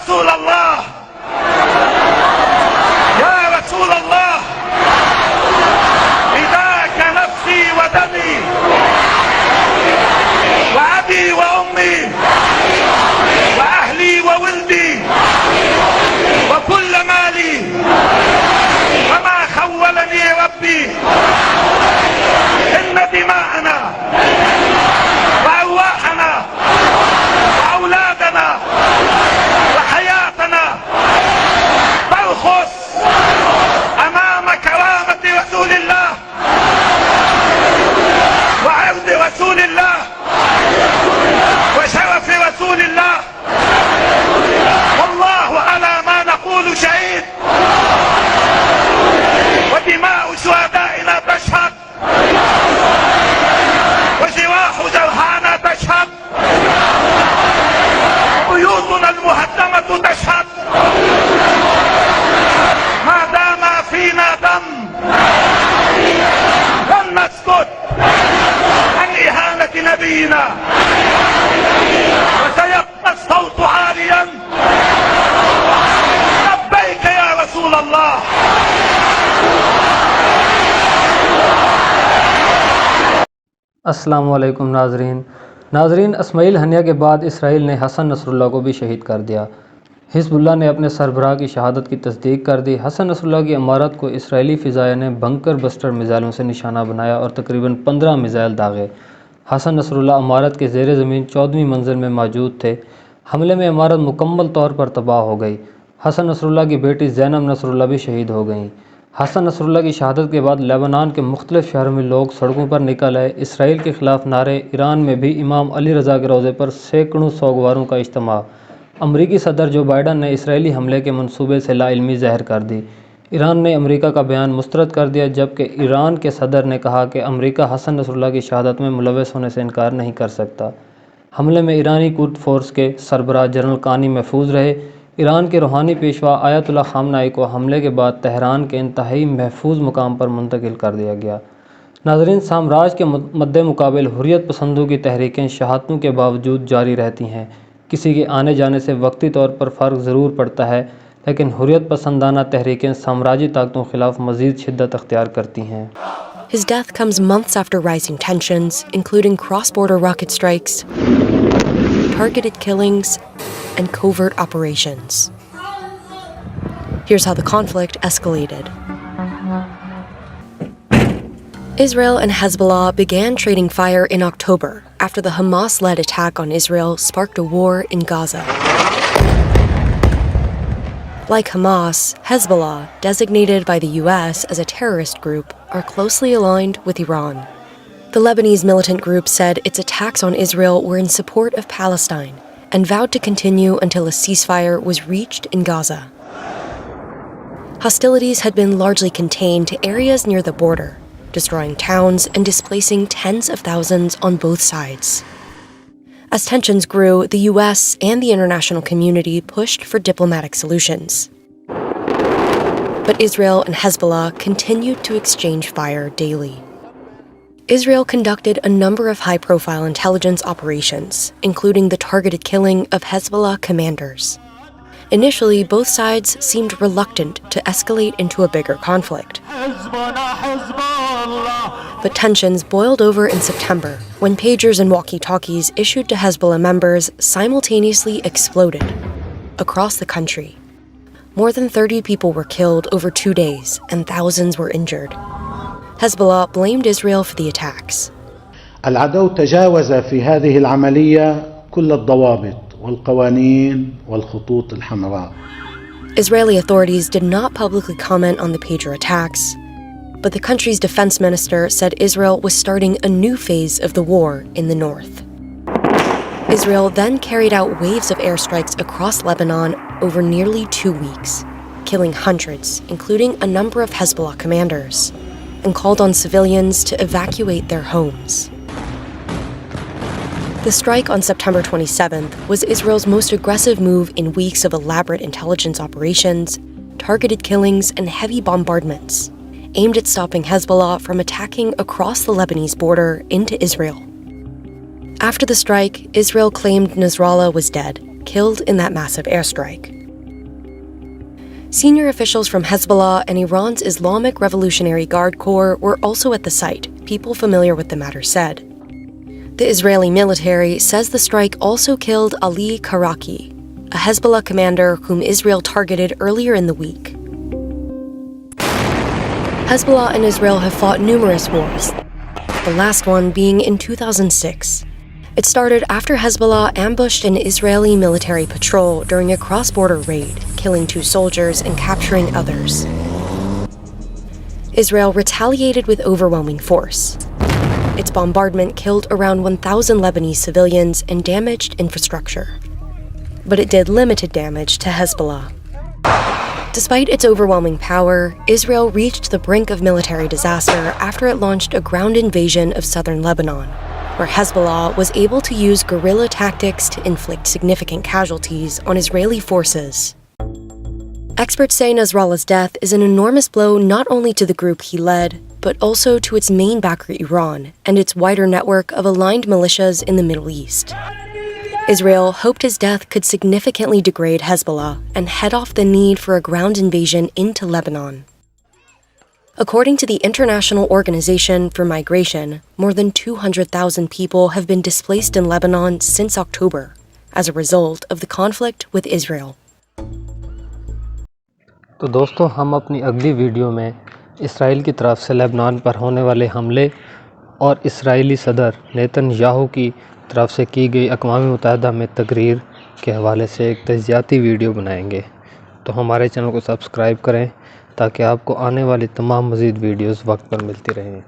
رسول الله يا رسول الله فداك نفسي ودمي وأبي وأمي وأهلي وولدي وكل مالي وما خولني ربي إن دماءنا وأرواحنا وأولادنا وحياتنا ترخص أمام كرامة رسول الله وعرض رسول الله وشرف رسول الله والله على ما نقول شهيد ودماء شهدائنا تشهد وجراح جرحانا تشهد بيوتنا المهدمة تشهد ما دام فينا دم لن نسكت عن إهانة نبينا وسيبقى الصوت عاليا لبيك يا رسول الله. अस्सलाम वालेकुम नाजरीन इस्माइल हनिया के बाद इसराइल ने हसन नसरुल्लाह को भी शहीद कर दिया। हिजबुल्लाह ने अपने सरबराह की शहादत की तस्दीक कर दी। हसन नसरुल्लाह की इमारत को इसराइली फ़िज़ाया ने बंकर बस्टर मिज़ाइलों से निशाना बनाया और तकरीबन 15 मिज़ाइल दागे। हसन नसरुल्लाह इमारत के ज़ेर ज़मीन 14वीं मंजिल में मौजूद थे। हमले में इमारत मुकम्मल तौर पर तबाह हो गई। हसन नसरुल्लाह की बेटी ज़ैनब नसरुल्लाह भी शहीद हो गईं। हसन नसरुल्लाह की शहादत के बाद लेबनान के मुख्तलिफ शहरों में लोग सड़कों पर निकल आए। इसराइल के ख़िलाफ़ नारे। ईरान में भी इमाम अली रज़ा के रोज़े पर सैकड़ों सोगवारों का इज्तिमा। अमरीकी सदर जो बाइडन ने इसराइली हमले के मंसूबे से लाइल्मी ज़ाहिर कर दी। ईरान ने अमरीका का बयान मुस्तरद कर दिया, जबकि ईरान के सदर ने कहा कि अमरीका हसन नसरुल्लाह की शहादत में मुलव्वस होने से इनकार नहीं कर सकता। हमले में ईरानी कुर्द फोर्स के सरबराह जनरल कानी महफूज रहे। ईरान के रूहानी पेशवा आयतुल्लाह ख़ामनाई को हमले के बाद तेहरान के इंतहाई महफूज मुकाम पर मुंतकिल कर दिया गया। नाज़रीन, साम्राज्य के मद्दे मुकाबिल हुर्रियत पसंदों की तहरीकें शहादतों के बावजूद जारी रहती हैं। किसी के आने जाने से वक्ती तौर पर फ़र्क ज़रूर पड़ता है, लेकिन हुर्रियत पसंदाना तहरीकें साम्राज्यी ताकतों के ख़िलाफ़ मज़ीद शिद्दत अख्तियार करती हैं। His death comes months after rising tensions, including cross-border rocket strikes, targeted killings, and covert operations. Here's how the conflict escalated. Israel and Hezbollah began trading fire in October after the Hamas-led attack on Israel sparked a war in Gaza. Like Hamas, Hezbollah, designated by the US as a terrorist group, are closely aligned with Iran. The Lebanese militant group said its attacks on Israel were in support of Palestine and vowed to continue until a ceasefire was reached in Gaza. Hostilities had been largely contained to areas near the border, destroying towns and displacing tens of thousands on both sides. As tensions grew, the US and the international community pushed for diplomatic solutions. But Israel and Hezbollah continued to exchange fire daily. Israel conducted a number of high-profile intelligence operations, including the targeted killing of Hezbollah commanders. Initially, both sides seemed reluctant to escalate into a bigger conflict. But tensions boiled over in September when pagers and walkie-talkies issued to Hezbollah members simultaneously exploded across the country. More than 30 people were killed over 2 days and thousands were injured. Hezbollah blamed Israel for the attacks. العدو تجاوز في هذه العملية كل الضوابط والقوانين والخطوط الحمراء. Israeli authorities did not publicly comment on the pager attacks, but the country's defense minister said Israel was starting a new phase of the war in the north. Israel then carried out waves of airstrikes across Lebanon over nearly 2 weeks, killing hundreds, including a number of Hezbollah commanders, and called on civilians to evacuate their homes. The strike on September 27th was Israel's most aggressive move in weeks of elaborate intelligence operations, targeted killings, and heavy bombardments, aimed at stopping Hezbollah from attacking across the Lebanese border into Israel. After the strike, Israel claimed Nasrallah was dead killed in that massive airstrike. Senior officials from Hezbollah and Iran's Islamic Revolutionary Guard Corps were also at the site, people familiar with the matter said. The Israeli military says the strike also killed Ali Karaki, a Hezbollah commander whom Israel targeted earlier in the week. Hezbollah and Israel have fought numerous wars, the last one being in 2006. It started after Hezbollah ambushed an Israeli military patrol during a cross-border raid, killing 2 soldiers and capturing others. Israel retaliated with overwhelming force. Its bombardment killed around 1,000 Lebanese civilians and damaged infrastructure. But it did limited damage to Hezbollah. Despite its overwhelming power, Israel reached the brink of military disaster after it launched a ground invasion of southern Lebanon, where Hezbollah was able to use guerrilla tactics to inflict significant casualties on Israeli forces. Experts say Nasrallah's death is an enormous blow not only to the group he led, but also to its main backer Iran and its wider network of aligned militias in the Middle East. Israel hoped his death could significantly degrade Hezbollah and head off the need for a ground invasion into Lebanon. According to the International Organization for Migration, more than 200,000 people have been displaced in Lebanon since October as a result of the conflict with Israel. तो दोस्तों, हम अपनी अगली video में Israel की तरफ से Lebanon पर होने वाले हमले और इसराइली सदर नेतन्याहू की तरफ से की गई अक़वाम मुत्तहिदा में तकरीर के हवाले से एक तजियाती वीडियो बनाएंगे। तो हमारे चैनल को सब्सक्राइब करें ताकि आपको आने वाली तमाम मज़ीद वीडियोज़ वक्त पर मिलती रहें।